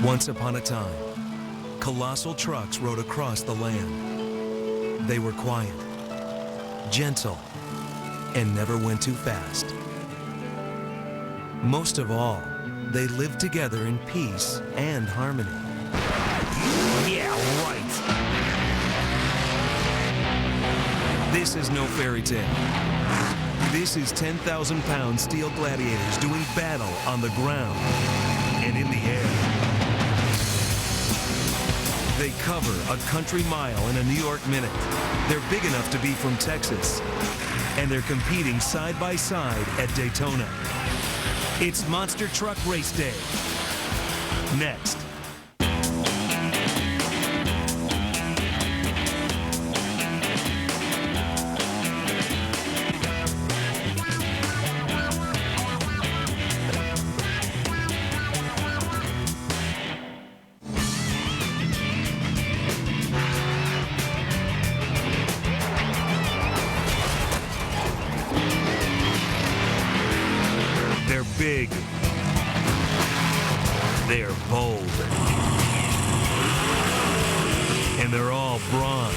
Once upon a time, colossal trucks rode across the land. They were quiet, gentle, and never went too fast. Most of all, they lived together in peace and harmony. Yeah, right. This is no fairy tale. This is 10,000-pound steel gladiators doing battle on the ground and in the air. They cover a country mile in a New York minute. They're big enough to be from Texas. And they're competing side by side at Daytona. It's Monster Truck Race Day. Next. They're big. They're bold. And they're all brawn.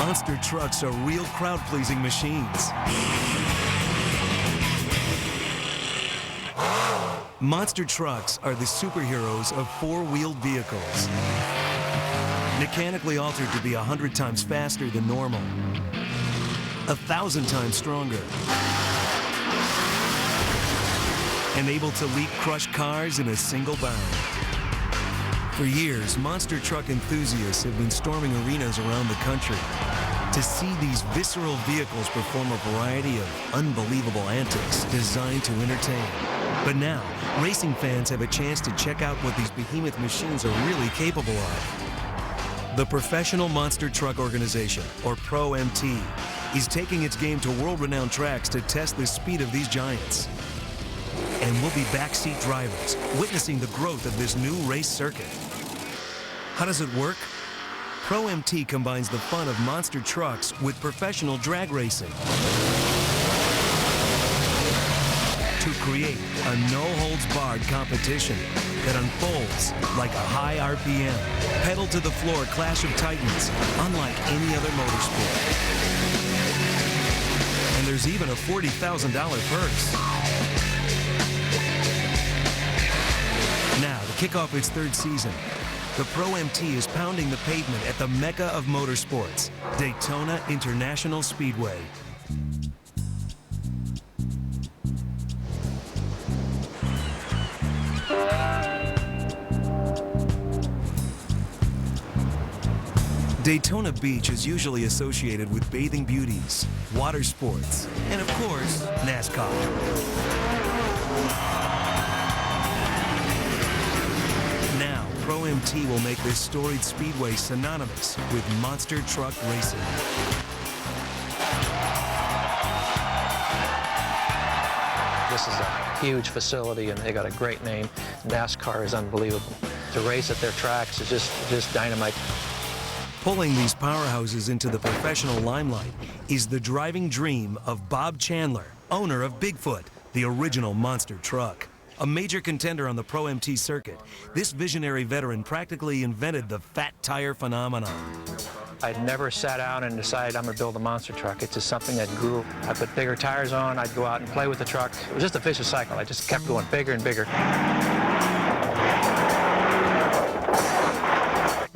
Monster trucks are real crowd-pleasing machines. Monster trucks are the superheroes of four-wheeled vehicles. Mechanically altered to be 100 times faster than normal. 1,000 times stronger. And able to leap crushed cars in a single bound. For years, monster truck enthusiasts have been storming arenas around the country to see these visceral vehicles perform a variety of unbelievable antics designed to entertain. But now, racing fans have a chance to check out what these behemoth machines are really capable of. The Professional Monster Truck Organization, or Pro-MT, is taking its game to world-renowned tracks to test the speed of these giants. And we'll be backseat drivers, witnessing the growth of this new race circuit. How does it work? Pro-MT combines the fun of monster trucks with professional drag racing to create a no-holds-barred competition that unfolds like a high RPM, pedal-to-the-floor clash of titans, unlike any other motorsport. And there's even a $40,000 purse. Now, to kick off its third season, the Pro-MT is pounding the pavement at the mecca of motorsports, Daytona International Speedway. Daytona Beach is usually associated with bathing beauties, water sports, and of course, NASCAR. Now, Pro-MT will make this storied speedway synonymous with monster truck racing. This is a huge facility, and they got a great name. NASCAR is unbelievable. To race at their tracks is just dynamite. Pulling these powerhouses into the professional limelight is the driving dream of Bob Chandler, owner of Bigfoot, the original monster truck. A major contender on the Pro-MT circuit, this visionary veteran practically invented the fat tire phenomenon. I'd never sat down and decided I'm going to build a monster truck. It's just something that grew. I put bigger tires on, I'd go out and play with the truck. It was just a vicious cycle. I just kept going bigger and bigger.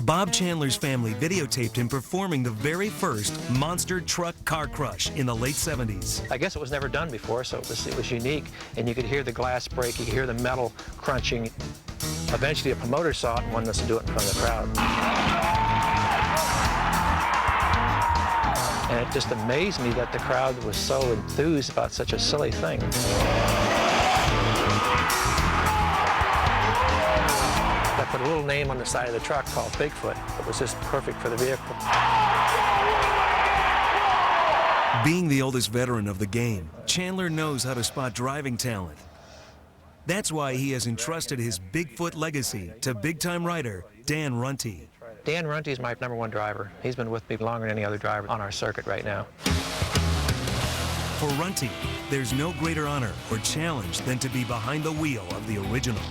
Bob Chandler's family videotaped him performing the very first monster truck car crush in the late 70s. I guess it was never done before, so it was unique, and you could hear the glass break, you could hear the metal crunching. Eventually a promoter saw it and wanted us to do it in front of the crowd. And it just amazed me that the crowd was so enthused about such a silly thing. I put a little name on the side of the truck called Bigfoot. It was just perfect for the vehicle. Being the oldest veteran of the game, Chandler knows how to spot driving talent. That's why he has entrusted his Bigfoot legacy to big-time rider Dan Runte. Dan Runte is my #1 driver. He's been with me longer than any other driver on our circuit right now. For Runte, there's no greater honor or challenge than to be behind the wheel of the original.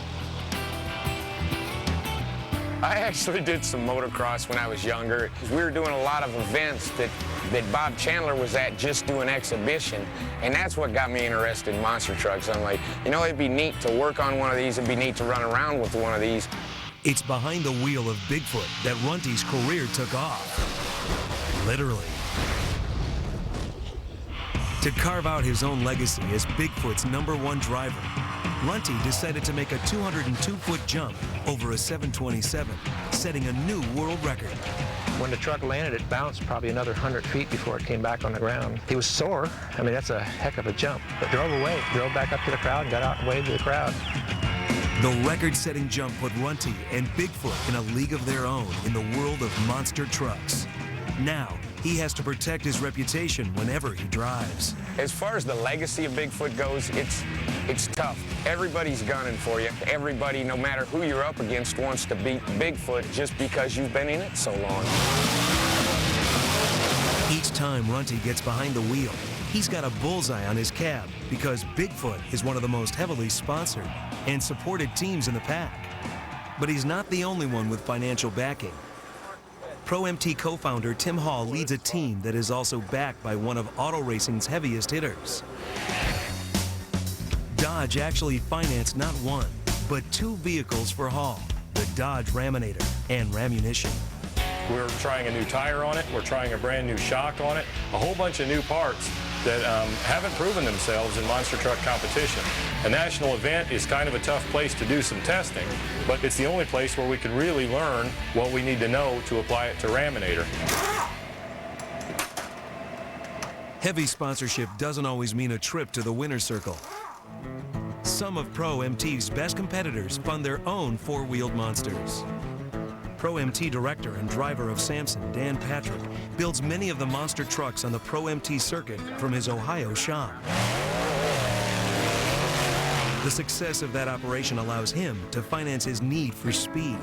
I actually did some motocross when I was younger. We were doing a lot of events that Bob Chandler was at, just doing exhibition, and that's what got me interested in monster trucks. I'm like, you know, it'd be neat to work on one of these, it'd be neat to run around with one of these. It's behind the wheel of Bigfoot that Runty's career took off. Literally. To carve out his own legacy as Bigfoot's #1 driver, Runty decided to make a 202-foot jump over a 727, setting a new world record. When the truck landed, it bounced probably another 100 feet before it came back on the ground. He was sore. I mean, that's a heck of a jump. But drove back up to the crowd and got out and waved to the crowd. The record-setting jump put Runty and Bigfoot in a league of their own in the world of monster trucks. Now, he has to protect his reputation whenever he drives. As far as the legacy of Bigfoot goes, it's tough. Everybody's gunning for you. Everybody, no matter who you're up against, wants to beat Bigfoot just because you've been in it so long. Each time Runty gets behind the wheel, he's got a bullseye on his cab because Bigfoot is one of the most heavily sponsored and supported teams in the pack. But he's not the only one with financial backing. Pro-MT co-founder Tim Hall leads a team that is also backed by one of auto racing's heaviest hitters. Dodge actually financed not one, but 2 vehicles for Hall, the Dodge Raminator and Ramunition. We're trying a new tire on it, we're trying a brand new shock on it, a whole bunch of new parts that haven't proven themselves in monster truck competition. A national event is kind of a tough place to do some testing, but it's the only place where we can really learn what we need to know to apply it to Raminator. Heavy sponsorship doesn't always mean a trip to the winner's circle. Some of Pro-MT's best competitors fund their own 4-wheeled monsters. Pro-MT director and driver of Samson, Dan Patrick, builds many of the monster trucks on the Pro-MT circuit from his Ohio shop. The success of that operation allows him to finance his need for speed,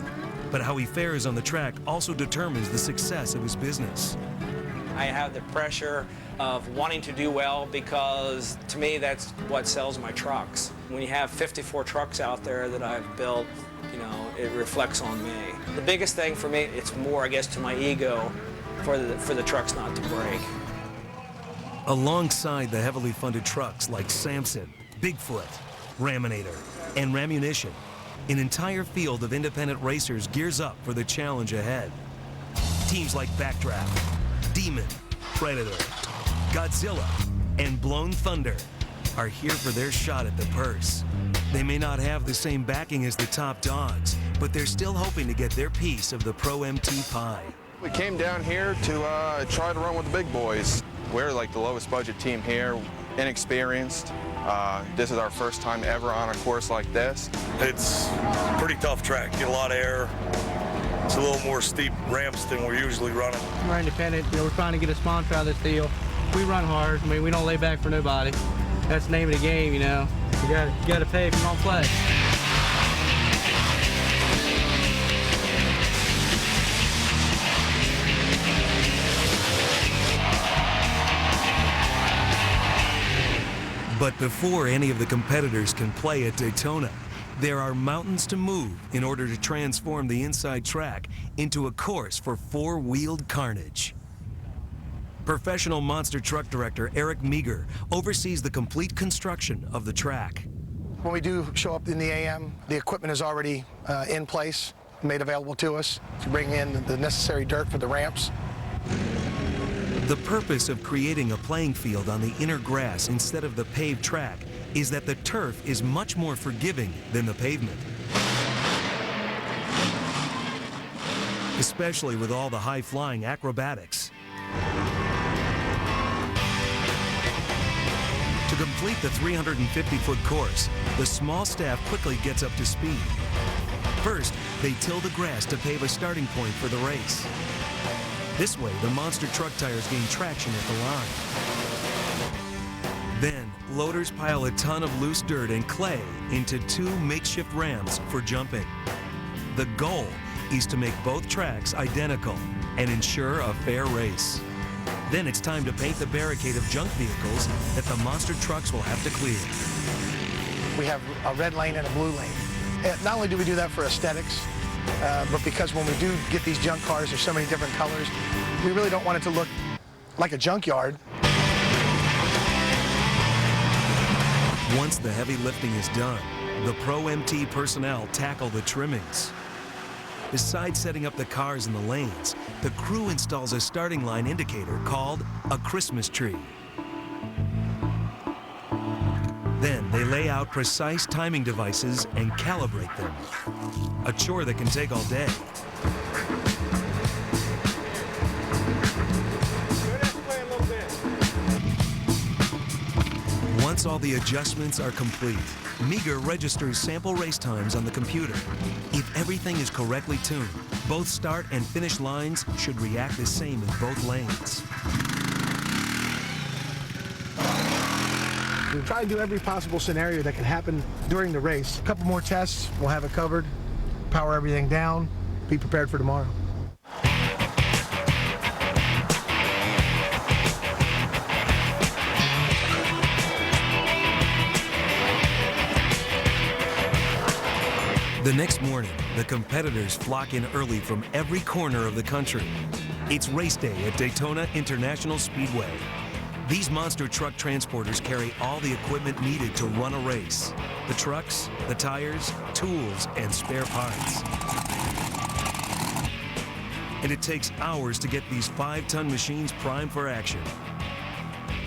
but how he fares on the track also determines the success of his business. I have the pressure of wanting to do well because, to me, that's what sells my trucks. When you have 54 trucks out there that I've built, you know, it reflects on me. The biggest thing for me, it's more, I guess, to my ego for the trucks not to break. Alongside the heavily funded trucks like Samson, Bigfoot, Raminator, and Ramunition, an entire field of independent racers gears up for the challenge ahead. Teams like Backdraft, Demon, Predator, Godzilla, and Blown Thunder are here for their shot at the purse. They may not have the same backing as the top dogs, but they're still hoping to get their piece of the Pro-MT pie. We came down here to try to run with the big boys. We're like the lowest budget team here, inexperienced. This is our first time ever on a course like this. It's a pretty tough track, get a lot of air. It's a little more steep ramps than we're usually running. We're independent, you know, we're trying to get a sponsor out of this deal. We run hard, I mean, we don't lay back for nobody. That's the name of the game, you know. You gotta pay if you don't play. But before any of the competitors can play at Daytona, there are mountains to move in order to transform the inside track into a course for 4-wheeled carnage. Professional monster truck director Eric Meager oversees the complete construction of the track. When we do show up in the AM, the equipment is already in place, made available to us to bring in the necessary dirt for the ramps. The purpose of creating a playing field on the inner grass instead of the paved track is that the turf is much more forgiving than the pavement. Especially with all the high-flying acrobatics. To complete the 350-foot course, the small staff quickly gets up to speed. First, they till the grass to pave a starting point for the race. This way, the monster truck tires gain traction at the line. Then, loaders pile a ton of loose dirt and clay into 2 makeshift ramps for jumping. The goal is to make both tracks identical and ensure a fair race. Then it's time to paint the barricade of junk vehicles that the monster trucks will have to clear. We have a red lane and a blue lane. And not only do we do that for aesthetics, but because when we do get these junk cars, there's so many different colors, we really don't want it to look like a junkyard. Once the heavy lifting is done, the Pro MT personnel tackle the trimmings. Besides setting up the cars in the lanes, the crew installs a starting line indicator called a Christmas tree. Then they lay out precise timing devices and calibrate them. A chore that can take all day. Once all the adjustments are complete, Meager registers sample race times on the computer. If everything is correctly tuned, both start and finish lines should react the same in both lanes. We try to do every possible scenario that can happen during the race. A couple more tests, we'll have it covered, power everything down, be prepared for tomorrow. The next morning, the competitors flock in early from every corner of the country. It's race day at Daytona International Speedway. These monster truck transporters carry all the equipment needed to run a race. The trucks, the tires, tools, and spare parts. And it takes hours to get these 5-ton machines primed for action.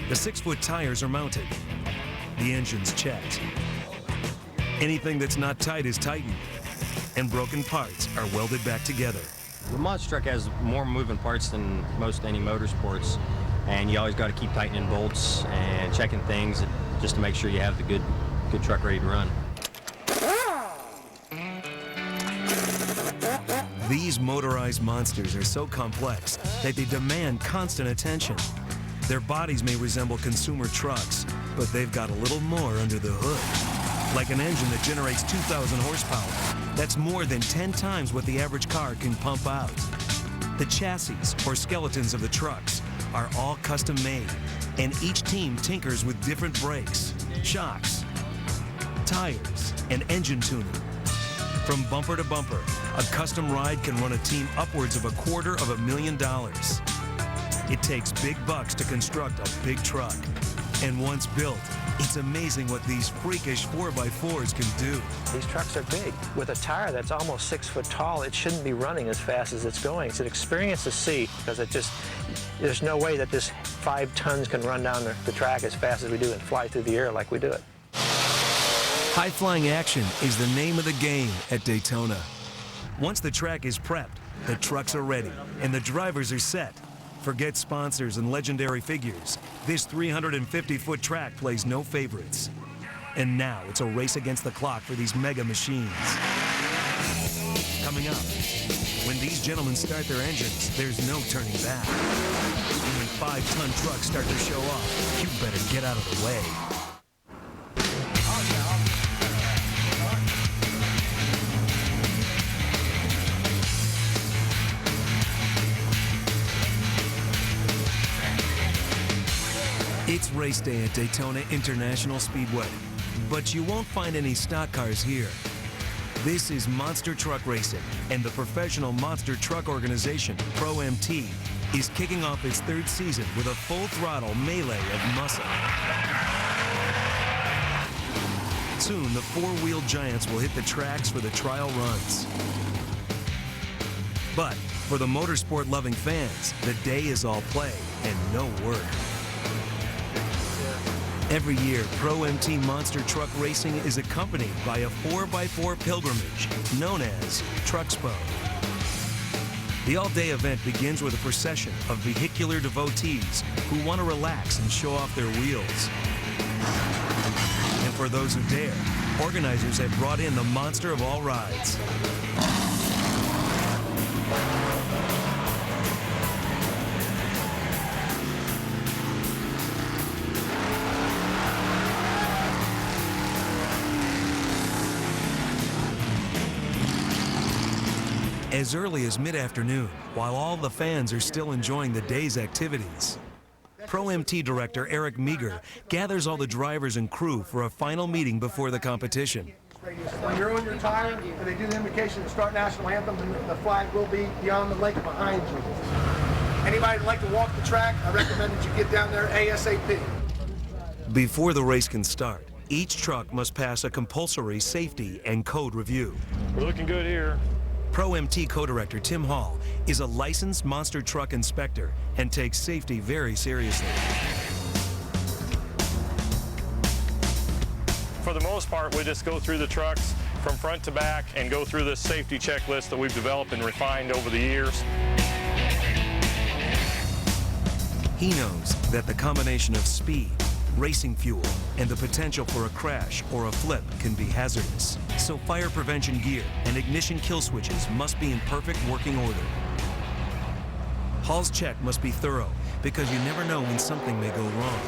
The 6-foot tires are mounted. The engine's checked. Anything that's not tight is tightened, and broken parts are welded back together. The monster truck has more moving parts than most any motorsports, and you always got to keep tightening bolts and checking things just to make sure you have the good truck ready to run. These motorized monsters are so complex that they demand constant attention. Their bodies may resemble consumer trucks, but they've got a little more under the hood. Like an engine that generates 2,000 horsepower. That's more than 10 times what the average car can pump out. The chassis, or skeletons of the trucks, are all custom made, and each team tinkers with different brakes, shocks, tires, and engine tuning. From bumper to bumper, a custom ride can run a team upwards of $250,000. It takes big bucks to construct a big truck. And once built, it's amazing what these freakish 4x4s can do. These trucks are big. With a tire that's almost 6 foot tall, it shouldn't be running as fast as it's going. It's an experience to see, because there's no way that this 5 tons can run down the track as fast as we do and fly through the air like we do it. High-flying action is the name of the game at Daytona. Once the track is prepped, the trucks are ready, and the drivers are set. Forget sponsors and legendary figures. This 350-foot track plays no favorites. And now it's a race against the clock for these mega machines. Coming up, when these gentlemen start their engines, there's no turning back. When 5-ton trucks start to show off, you better get out of the way. It's race day at Daytona International Speedway, but you won't find any stock cars here. This is monster truck racing, and the professional monster truck organization, Pro MT, is kicking off its 3rd season with a full-throttle melee of muscle. Soon, the 4-wheel giants will hit the tracks for the trial runs. But for the motorsport-loving fans, the day is all play and no work. Every year, Pro MT Monster Truck Racing is accompanied by a 4x4 pilgrimage known as Truckspo. The all-day event begins with a procession of vehicular devotees who want to relax and show off their wheels. And for those who dare, organizers have brought in the monster of all rides. As early as mid-afternoon, while all the fans are still enjoying the day's activities, Pro MT director Eric Meager gathers all the drivers and crew for a final meeting before the competition. When you're on your tire and they do the invocation to start national anthem, the flag will be beyond the lake behind you. Anybody who'd like to walk the track, I recommend that you get down there ASAP. Before the race can start, each truck must pass a compulsory safety and code review. We're looking good here. Pro MT co-director Tim Hall is a licensed monster truck inspector and takes safety very seriously. For the most part, we just go through the trucks from front to back and go through this safety checklist that we've developed and refined over the years. He knows that the combination of speed, racing fuel, and the potential for a crash or a flip can be hazardous. So fire prevention gear and ignition kill switches must be in perfect working order. Hall's check must be thorough because you never know when something may go wrong.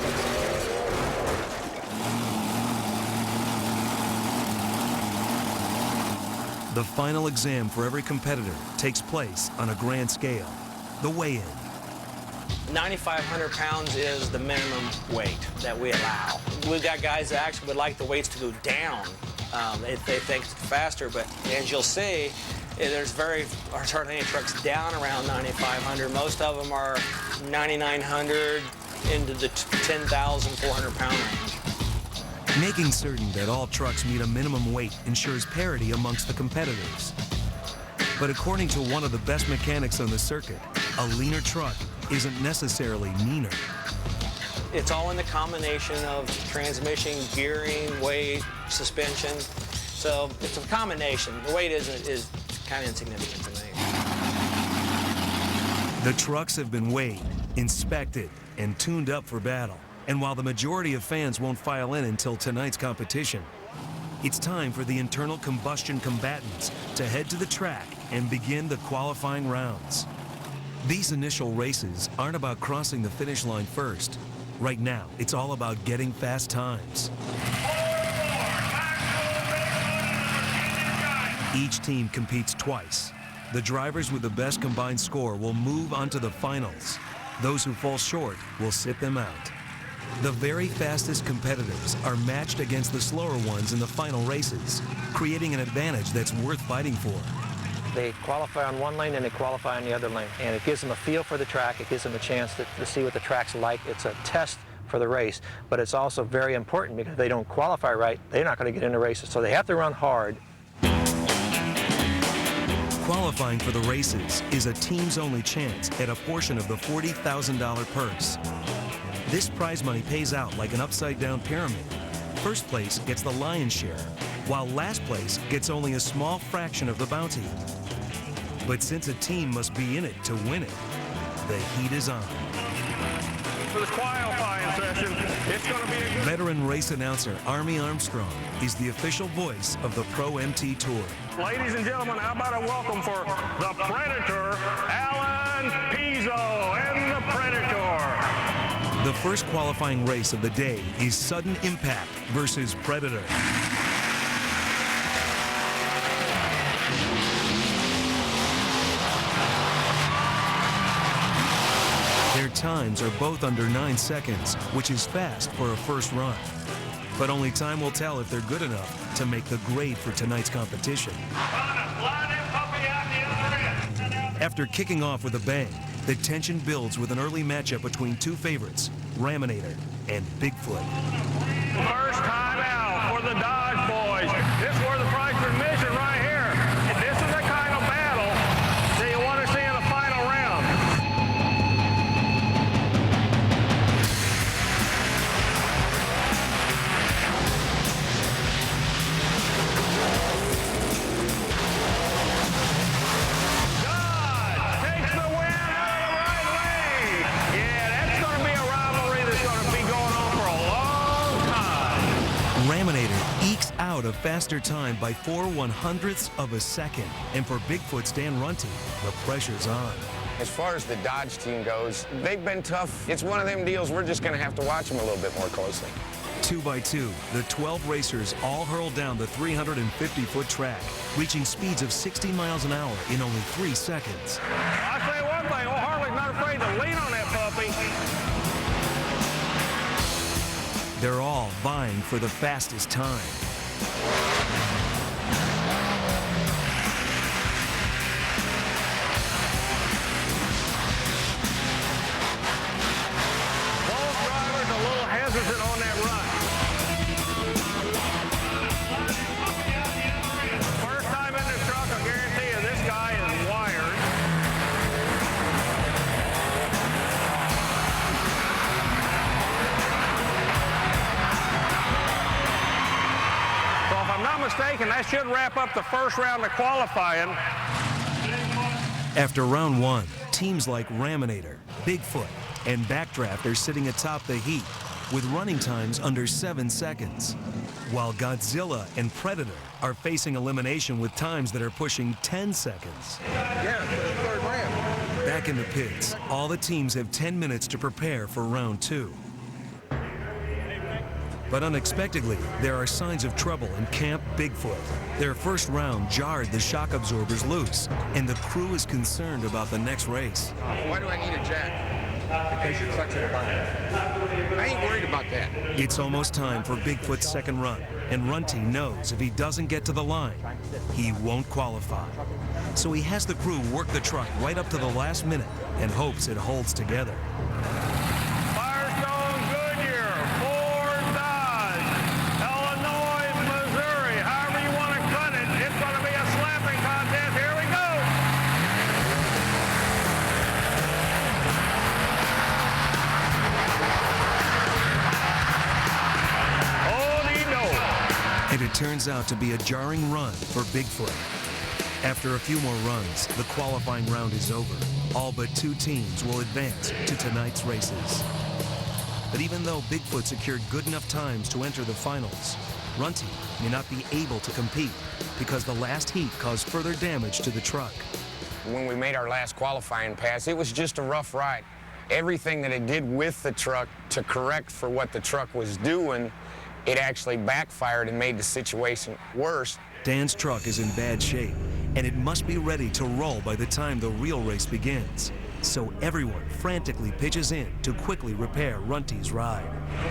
The final exam for every competitor takes place on a grand scale, the weigh-in. 9,500 pounds is the minimum weight that we allow. We've got guys that actually would like the weights to go down if they think it's faster, but as you'll see, there's hardly any trucks down around 9,500. Most of them are 9,900 into the 10,400 pound range. Making certain that all trucks meet a minimum weight ensures parity amongst the competitors. But according to one of the best mechanics on the circuit, a leaner truck isn't necessarily meaner. It's all in the combination of transmission, gearing, weight, suspension. So it's a combination. The weight is kind of insignificant to me. The trucks have been weighed, inspected, and tuned up for battle. And while the majority of fans won't file in until tonight's competition, it's time for the internal combustion combatants to head to the track and begin the qualifying rounds. These initial races aren't about crossing the finish line first. Right now, it's all about getting fast times. Each team competes twice. The drivers with the best combined score will move on to the finals. Those who fall short will sit them out. The very fastest competitors are matched against the slower ones in the final races, creating an advantage that's worth fighting for. They qualify on one lane and they qualify on the other lane. And it gives them a feel for the track. It gives them a chance to see what the track's like. It's a test for the race, but it's also very important because if they don't qualify right, they're not going to get into races. So they have to run hard. Qualifying for the races is a team's only chance at a portion of the $40,000 purse. This prize money pays out like an upside-down pyramid. First place gets the lion's share, while last place gets only a small fraction of the bounty. But since a team must be in it to win it, the heat is on. For this qualifying session, it's going to be a good... Veteran race announcer Army Armstrong is the official voice of the Pro MT Tour. Ladies and gentlemen, how about a welcome for the Predator, Alan Pizzo and the Predator. The first qualifying race of the day is Sudden Impact versus Predator. Their times are both under 9 seconds, which is fast for a first run. But only time will tell if they're good enough to make the grade for tonight's competition. After kicking off with a bang, the tension builds with an early matchup between two favorites, Raminator and Bigfoot. First time out for the Dodge boys. This is where the prize for admission right here. And this is the kind of battle that you want to see in the final round. Dodge takes the win out of the right lane. Yeah, that's going to be a rivalry that's going to be going on for a long time. Raminator ekes out a faster time by 4/100ths of a second. And for Bigfoot's Dan Runty, the pressure's on. As far as the Dodge team goes, they've been tough. It's one of them deals we're just going to have to watch them a little bit more closely. 2 by 2, the 12 racers all hurl down the 350-foot track, reaching speeds of 60 miles an hour in only 3 seconds. I say one thing, old Harley's not afraid to lean on that puppy. They're all vying for the fastest time. Both drivers a little hesitant on that run. First time in the truck, I guarantee you this guy is wired. So if I'm not mistaken, that should wrap up the first round of qualifying. After round one, teams like Raminator, Bigfoot, and Backdraft are sitting atop the heat with running times under 7 seconds, while Godzilla and Predator are facing elimination with times that are pushing 10 seconds. Back in the pits, all the teams have 10 minutes to prepare for round two. But unexpectedly, there are signs of trouble in Camp Bigfoot. Their first round jarred the shock absorbers loose, and the crew is concerned about the next race. Why do I need a jack? Because you're clutching the line. I ain't worried about that. It's almost time for Bigfoot's second run, and Runty knows if he doesn't get to the line, he won't qualify. So he has the crew work the truck right up to the last minute and hopes it holds together. Firestone, Goodyear, Ford, Dodge, Illinois, Missouri, however you want to cut it, it's going to be a slapping contest. Here we go. And it turns out to be a jarring run for Bigfoot. After a few more runs, the qualifying round is over. All but 2 teams will advance to tonight's races. But even though Bigfoot secured good enough times to enter the finals, Runty may not be able to compete because the last heat caused further damage to the truck. When we made our last qualifying pass, it was just a rough ride. Everything that it did with the truck to correct for what the truck was doing, it actually backfired and made the situation worse. Dan's truck is in bad shape, and it must be ready to roll by the time the real race begins. So everyone frantically pitches in to quickly repair Runty's ride.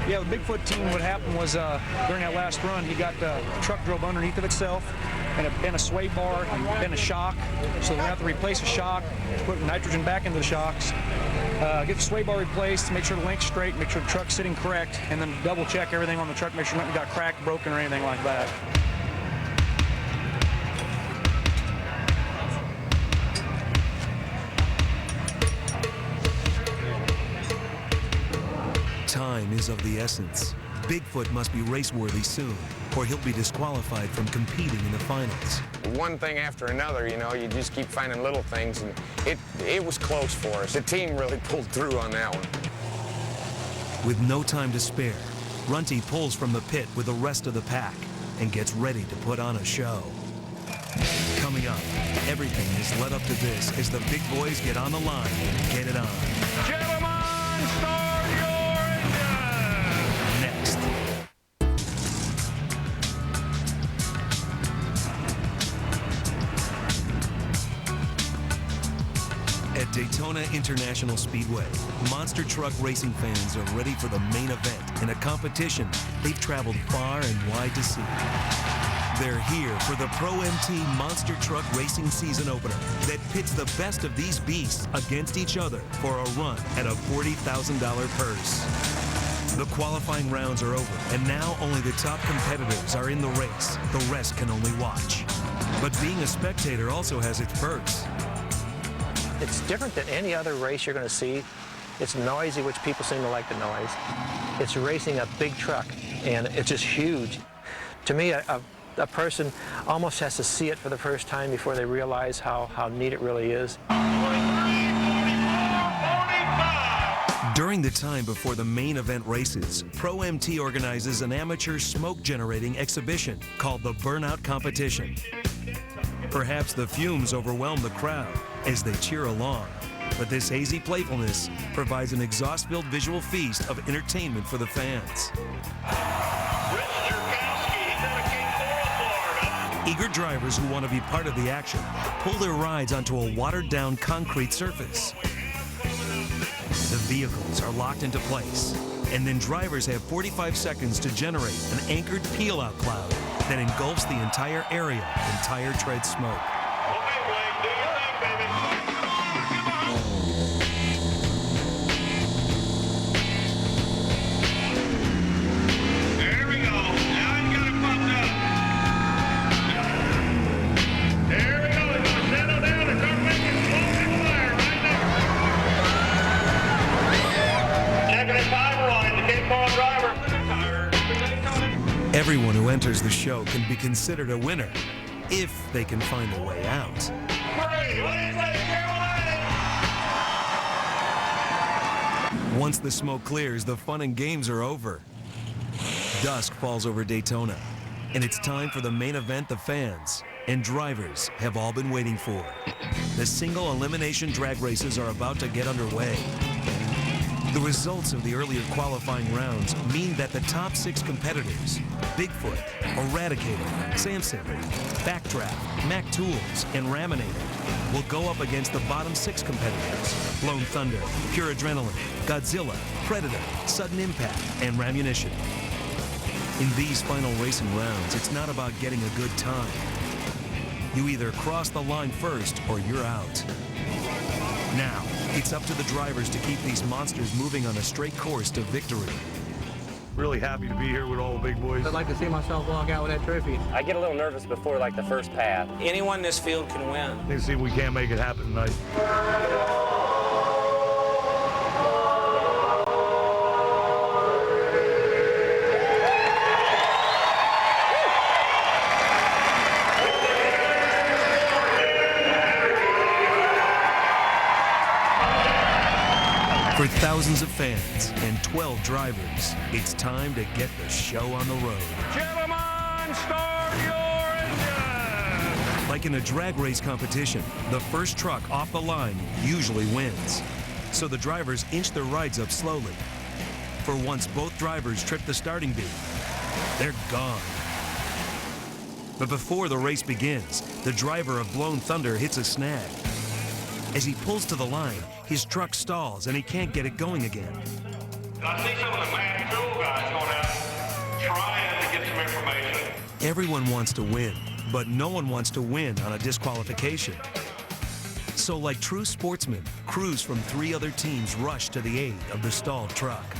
Yeah, the Bigfoot team, what happened was during that last run, he got the truck drove underneath of itself, and it bent a sway bar and bent a shock. So we have to replace a shock, put nitrogen back into the shocks, get the sway bar replaced, make sure the link's straight, make sure the truck's sitting correct, and then double check everything on the truck, make sure nothing got cracked, broken, or anything like that. Time is of the essence. Bigfoot must be race-worthy soon, or he'll be disqualified from competing in the finals. One thing after another, you know, you just keep finding little things, and it was close for us. The team really pulled through on that one. With no time to spare, Runty pulls from the pit with the rest of the pack and gets ready to put on a show. Coming up, everything is led up to this as the big boys get on the line and get it on. Gentlemen, start your engine! Next. At Daytona International Speedway, monster truck racing fans are ready for the main event in a competition they've traveled far and wide to see. They're here for the Pro MT Monster Truck Racing Season Opener that pits the best of these beasts against each other for a run at a $40,000 purse. The qualifying rounds are over, and now only the top competitors are in the race. The rest can only watch. But being a spectator also has its perks. It's different than any other race you're going to see. It's noisy, which people seem to like the noise. It's racing a big truck, and it's just huge. To me, a person almost has to see it for the first time before they realize how neat it really is. During the time before the main event races, Pro MT organizes an amateur smoke-generating exhibition called the Burnout Competition. Perhaps the fumes overwhelm the crowd as they cheer along, but this hazy playfulness provides an exhaust-filled visual feast of entertainment for the fans. Eager drivers who want to be part of the action pull their rides onto a watered-down concrete surface. The vehicles are locked into place, And then drivers have 45 seconds to generate an anchored peel-out cloud that engulfs the entire area in tire tread smoke. Everyone who enters the show can be considered a winner if they can find a way out. Once the smoke clears, the fun and games are over. Dusk falls over Daytona, and it's time for the main event the fans and drivers have all been waiting for. The single elimination drag races are about to get underway. The results of the earlier qualifying rounds mean that the top 6 competitors, Bigfoot, Eradicator, Samson, Backdraft, Mac Tools, and Raminator, will go up against the bottom 6 competitors, Blown Thunder, Pure Adrenaline, Godzilla, Predator, Sudden Impact, and Ramunition. In these final racing rounds, it's not about getting a good time. You either cross the line first or you're out. Now, it's up to the drivers to keep these monsters moving on a straight course to victory. Really happy to be here with all the big boys. I'd like to see myself walk out with that trophy. I get a little nervous before like the first pass. Anyone in this field can win. Let's see if we can't make it happen tonight. For thousands of fans and 12 drivers, it's time to get the show on the road. Gentlemen, start your engine! Like in a drag race competition, the first truck off the line usually wins. So the drivers inch their rides up slowly. For once both drivers trip the starting beam, they're gone. But before the race begins, the driver of Blown Thunder hits a snag. As he pulls to the line, his truck stalls and he can't get it going again. I see some of the Mac Tool guys going out trying to get some information. Everyone wants to win, but no one wants to win on a disqualification. So like true sportsmen, crews from 3 other teams rush to the aid of the stalled truck.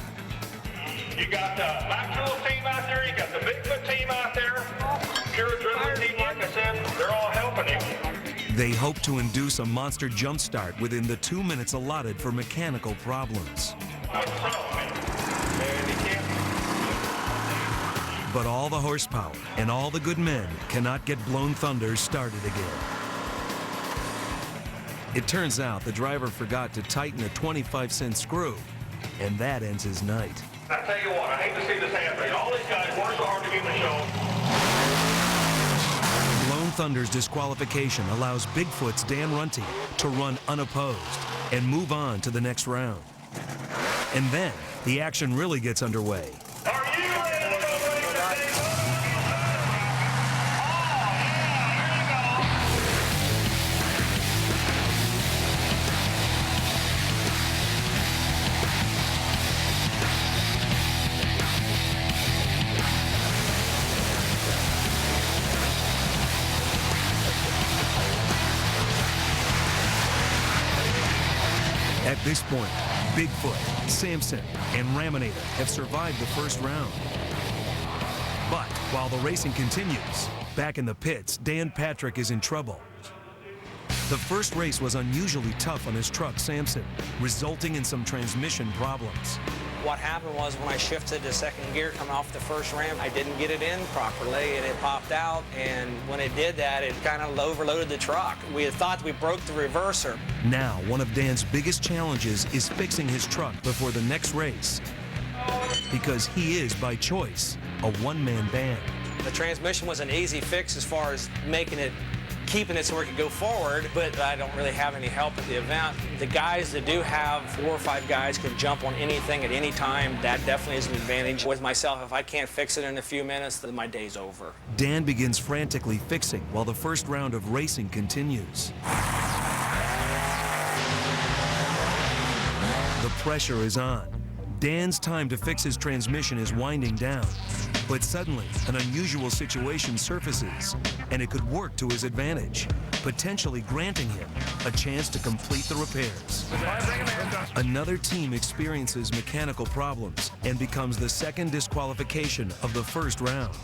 You got the Mac Tool team out there, you got the Bigfoot team out there, Pure Adrenaline team, like I said, they're all helping you. They hope to induce a monster jump start within the 2 minutes allotted for mechanical problems. But all the horsepower and all the good men cannot get Blown Thunder started again. It turns out the driver forgot to tighten a 25-cent screw, and that ends his night. I tell you what, I hate to see this happen. All these guys work so hard to give the show. Blown Thunder's disqualification allows Bigfoot's Dan Runty to run unopposed and move on to the next round. And then the action really gets underway. Are you ready to go At this point, Bigfoot, Samson, and Raminator have survived the first round. But while the racing continues, back in the pits, Dan Patrick is in trouble. The first race was unusually tough on his truck, Samson, resulting in some transmission problems. What happened was when I shifted to second gear coming off the first ramp, I didn't get it in properly and it popped out, and when it did that, it kind of overloaded the truck. We had thought we broke the reverser. Now, one of Dan's biggest challenges is fixing his truck before the next race, because he is, by choice, a one-man band. The transmission was an easy fix as far as keeping it so we could go forward, but I don't really have any help at the event. The guys that do have 4 or 5 guys can jump on anything at any time. That definitely is an advantage. With myself, if I can't fix it in a few minutes, then my day's over. Dan begins frantically fixing while the first round of racing continues. The pressure is on. Dan's time to fix his transmission is winding down, but suddenly an unusual situation surfaces, and it could work to his advantage, potentially granting him a chance to complete the repairs. Another team experiences mechanical problems and becomes the second disqualification of the first round.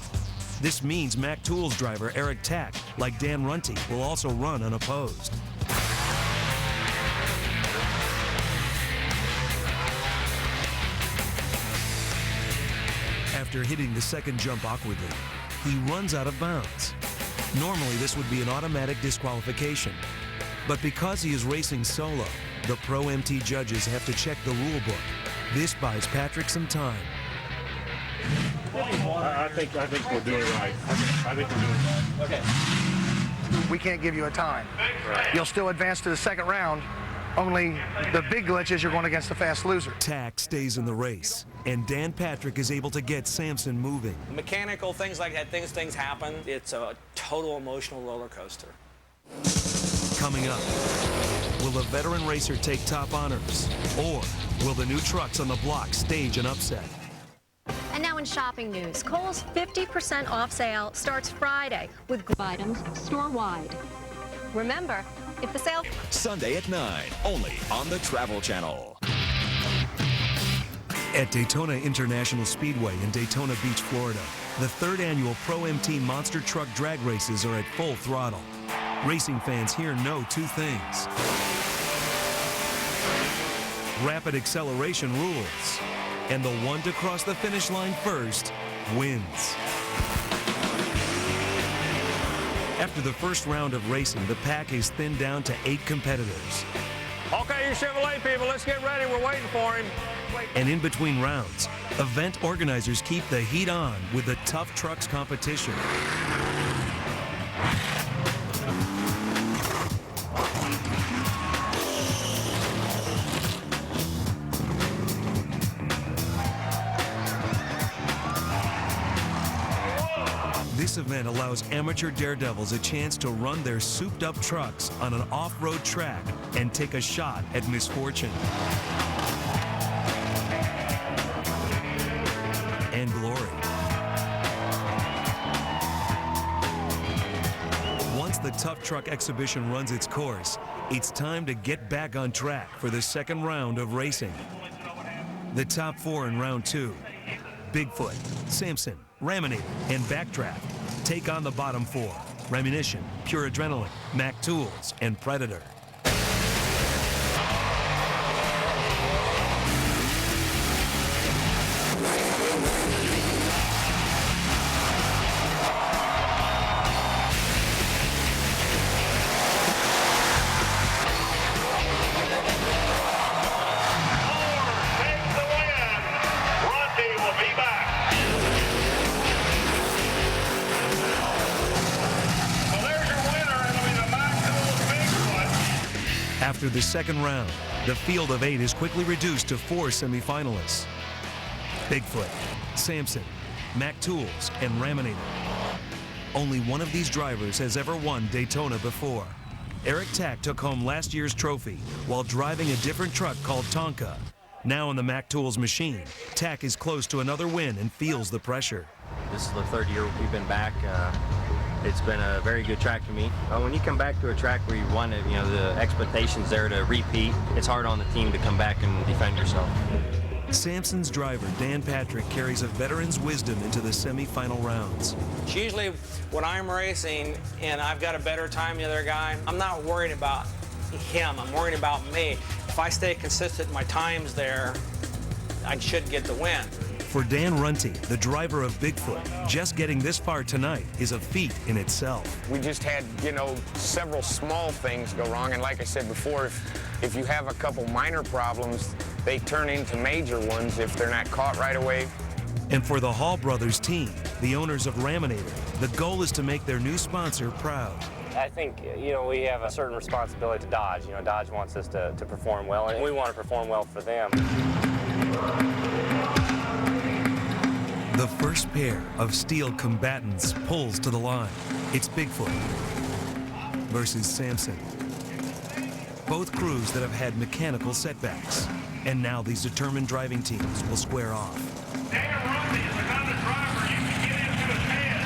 This means Mac Tools driver Eric Tack, like Dan Runte, will also run unopposed. After hitting the second jump awkwardly, he runs out of bounds. Normally, this would be an automatic disqualification. But because he is racing solo, the Pro MT judges have to check the rule book. This buys Patrick some time. I think we're doing it right. I think we're doing it right. Okay. We can't give you a time. You'll still advance to the second round. Only the big glitch is you're going against the fast loser. Tack stays in the race, and Dan Patrick is able to get Sampson moving. Mechanical things like that, things happen. It's a total emotional roller coaster. Coming up, will a veteran racer take top honors, or will the new trucks on the block stage an upset? And now in shopping news, Kohl's 50% off sale starts Friday with items store-wide. Remember, if the sale... Sunday at 9, only on the Travel Channel. At Daytona International Speedway in Daytona Beach, Florida, the third annual Pro MT Monster Truck Drag Races are at full throttle. Racing fans here know two things. Rapid acceleration rules, and the one to cross the finish line first wins. After the first round of racing, the pack is thinned down to 8 competitors. Okay, you Chevrolet people, let's get ready. We're waiting for him. And in between rounds, event organizers keep the heat on with the Tough Trucks competition. This event allows amateur daredevils a chance to run their souped-up trucks on an off-road track and take a shot at misfortune and glory. Once the Tough Truck exhibition runs its course, it's time to get back on track for the second round of racing. The top 4 in round 2, Bigfoot, Sampson, Raminator, and Backdraft, take on the bottom 4, Remunition, Pure Adrenaline, Mac Tools, and Predator. After the second round, the field of 8 is quickly reduced to 4 semifinalists. Bigfoot, Sampson, Mac Tools, and Raminator. Only one of these drivers has ever won Daytona before. Eric Tack took home last year's trophy while driving a different truck called Tonka. Now in the Mac Tools machine, Tack is close to another win and feels the pressure. This is the third year we've been back. It's been a very good track to me. When you come back to a track where you won it, the expectations there to repeat, it's hard on the team to come back and defend yourself. Sampson's driver, Dan Patrick, carries a veteran's wisdom into the semifinal rounds. Usually when I'm racing and I've got a better time than the other guy, I'm not worried about him, I'm worried about me. If I stay consistent in my times there, I should get the win. For Dan Runte, the driver of Bigfoot, just getting this far tonight is a feat in itself. We just had, several small things go wrong. And like I said before, if you have a couple minor problems, they turn into major ones if they're not caught right away. And for the Hall brothers team, the owners of Raminator, the goal is to make their new sponsor proud. I think, we have a certain responsibility to Dodge. Dodge wants us to perform well, and we want to perform well for them. The first pair of steel combatants pulls to the line. It's Bigfoot versus Sampson. Both crews that have had mechanical setbacks. And now these determined driving teams will square off. Dan Runty is the kind of driver you can get into his head.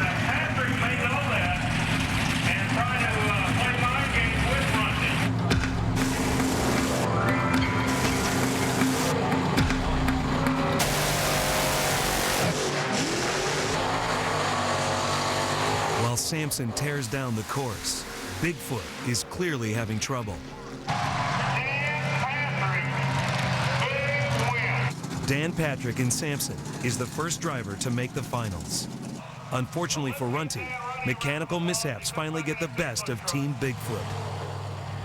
And Patrick may know that and try to play mind games with Runty. While Sampson tears down the course, Bigfoot is clearly having trouble. Dan Patrick and Sampson is the first driver to make the finals. Unfortunately for Runty, mechanical mishaps finally get the best of Team Bigfoot.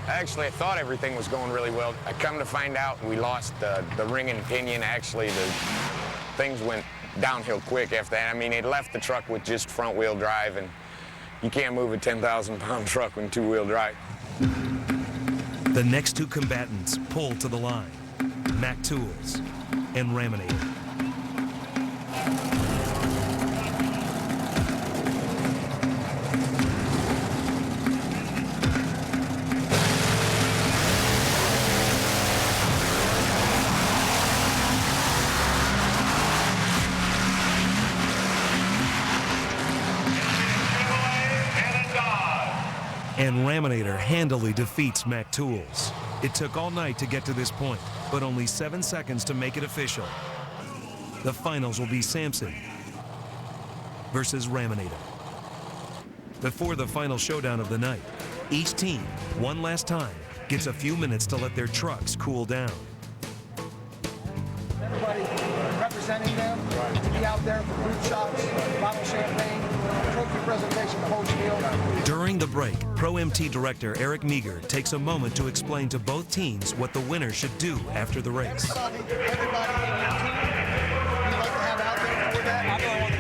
Actually, I thought everything was going really well. I come to find out we lost the ring and pinion. Actually, things went downhill quick after that. I mean, it left the truck with just front-wheel drive, and you can't move a 10,000-pound truck with two-wheel drive. The next two combatants pull to the line, Mac Tools and Raminator. And Raminator handily defeats Mac Tools. It took all night to get to this point, but only 7 seconds to make it official. The finals will be Sampson versus Raminator. Before the final showdown of the night, each team, one last time, gets a few minutes to let their trucks cool down. Everybody representing them to be out there for group shots, bottle champagne, trophy presentation, the whole spiel. During the break, Pro MT director Eric Meager takes a moment to explain to both teams what the winner should do after the race. Everybody in your team, you'd like to have out there for that? I'm going with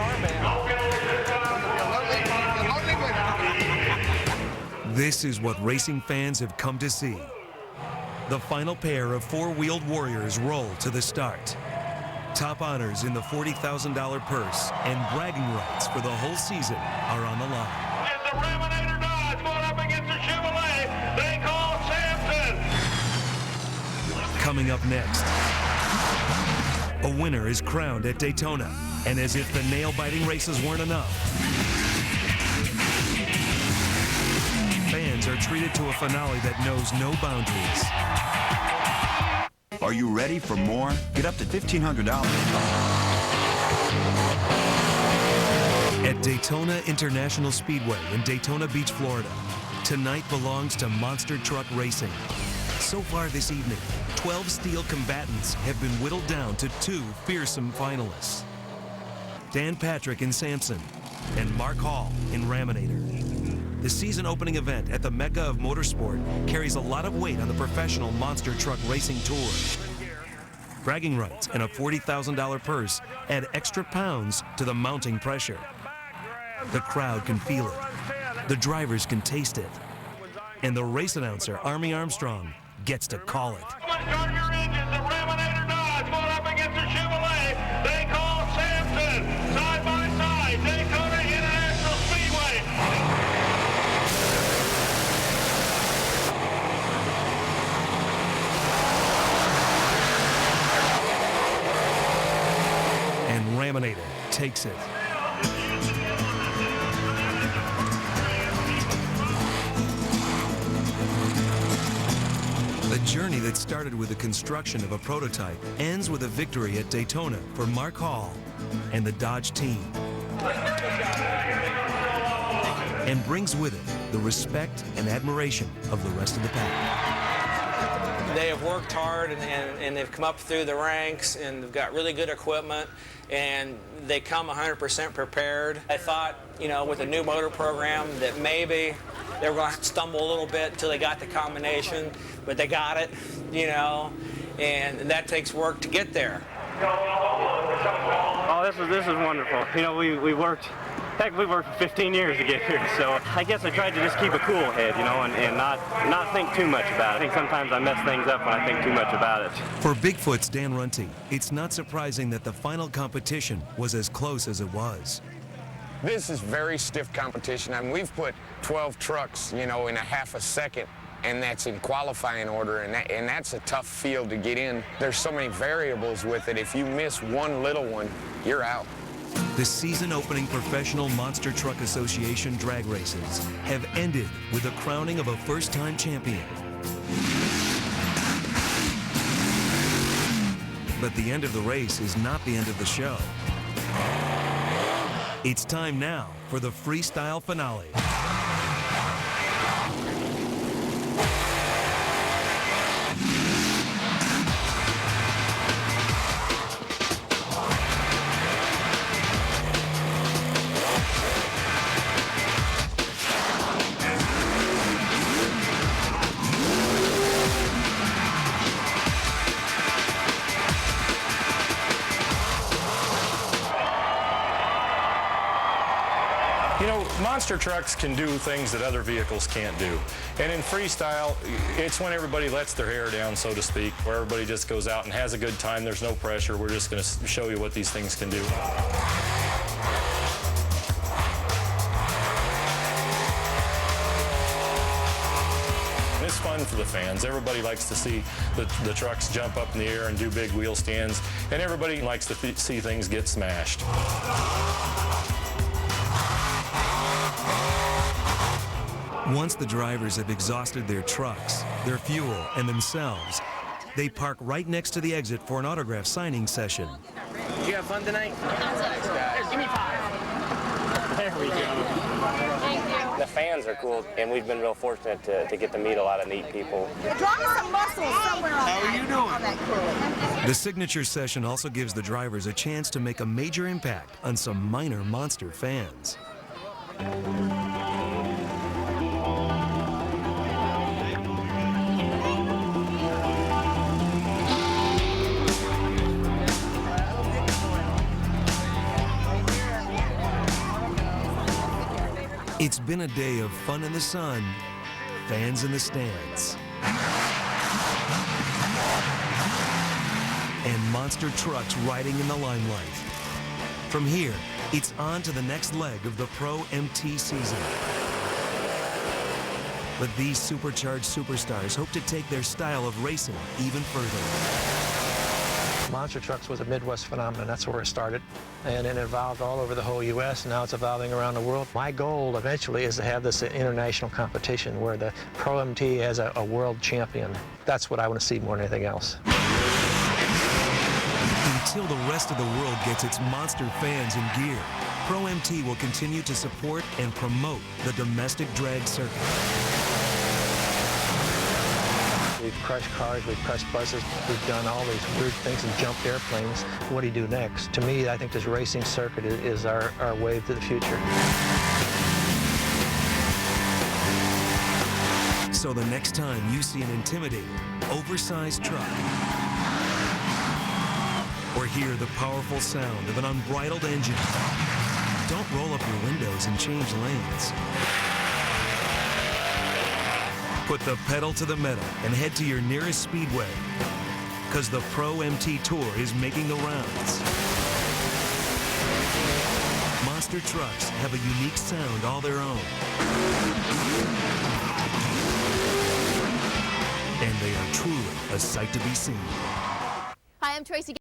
armband. This is what racing fans have come to see. The final pair of four-wheeled warriors roll to the start. Top honors in the $40,000 purse and bragging rights for the whole season are on the line. And the Raminator Dodge going up against the Chevrolet. They call Sampson. Coming up next, a winner is crowned at Daytona, and as if the nail-biting races weren't enough, fans are treated to a finale that knows no boundaries. Are you ready for more? Get up to $1,500. At Daytona International Speedway in Daytona Beach, Florida, tonight belongs to monster truck racing. So far this evening, 12 steel combatants have been whittled down to 2 fearsome finalists. Dan Patrick in Sampson and Mark Hall in Raminator. The season opening event at the Mecca of Motorsport carries a lot of weight on the professional monster truck racing tour. Bragging rights and a $40,000 purse add extra pounds to the mounting pressure. The crowd can feel it. The drivers can taste it. And the race announcer, Army Armstrong, gets to call it. Start your engines. The Raminator Dodge going up against the Chevrolet. They call Sampson. Side by side. Daytona International Speedway. And Raminator takes it. The journey that started with the construction of a prototype ends with a victory at Daytona for Mark Hall and the Dodge team. And brings with it the respect and admiration of the rest of the pack. They have worked hard and they've come up through the ranks and they've got really good equipment and they come 100% prepared. I thought, you know, with a new motor program that maybe they were going to stumble a little bit until they got the combination, but they got it, you know, and that takes work to get there. Oh, this is wonderful. You know, we worked. Heck, we worked for 15 years to get here, so I guess I tried to just keep a cool head, you know, and not think too much about it. I think sometimes I mess things up when I think too much about it. For Bigfoot's Dan Runty, it's not surprising that the final competition was as close as it was. This is very stiff competition. I mean, we've put 12 trucks, you know, in a half a second and that's in qualifying order, and that's a tough field to get in. There's so many variables with it. If you miss one little one, you're out. The season-opening Professional Monster Truck Association drag races have ended with the crowning of a first-time champion. But the end of the race is not the end of the show. It's time now for the Freestyle finale. You know, monster trucks can do things that other vehicles can't do. And in freestyle, it's when everybody lets their hair down, so to speak, where everybody just goes out and has a good time. There's no pressure. We're just going to show you what these things can do. It's fun for the fans. Everybody likes to see the trucks jump up in the air and do big wheel stands, and everybody likes to see things get smashed. Once the drivers have exhausted their trucks, their fuel, and themselves, they park right next to the exit for an autograph signing session. Did you have fun tonight? Here, give me 5. There we go. Thank you. The fans are cool, and we've been real fortunate to get to meet a lot of neat people. Draw me some muscles somewhere on How are you doing? The signature session also gives the drivers a chance to make a major impact on some minor monster fans. It's been a day of fun in the sun, fans in the stands, and monster trucks riding in the limelight. From here, it's on to the next leg of the Pro MT season. But these supercharged superstars hope to take their style of racing even further. Monster trucks was a Midwest phenomenon. That's where it started. And it evolved all over the whole U.S., and now it's evolving around the world. My goal eventually is to have this international competition where the Pro MT has a world champion. That's what I want to see more than anything else. Until the rest of the world gets its monster fans in gear, Pro MT will continue to support and promote the domestic drag circuit. We've crushed cars, we've crushed buses, we've done all these weird things and jumped airplanes. What do you do next? To me, I think this racing circuit is our wave to the future. So the next time you see an intimidating, oversized truck, or hear the powerful sound of an unbridled engine, don't roll up your windows and change lanes. Put the pedal to the metal and head to your nearest speedway, because the Pro MT Tour is making the rounds. Monster trucks have a unique sound all their own. And they are truly a sight to be seen. Hi, I'm Tracy.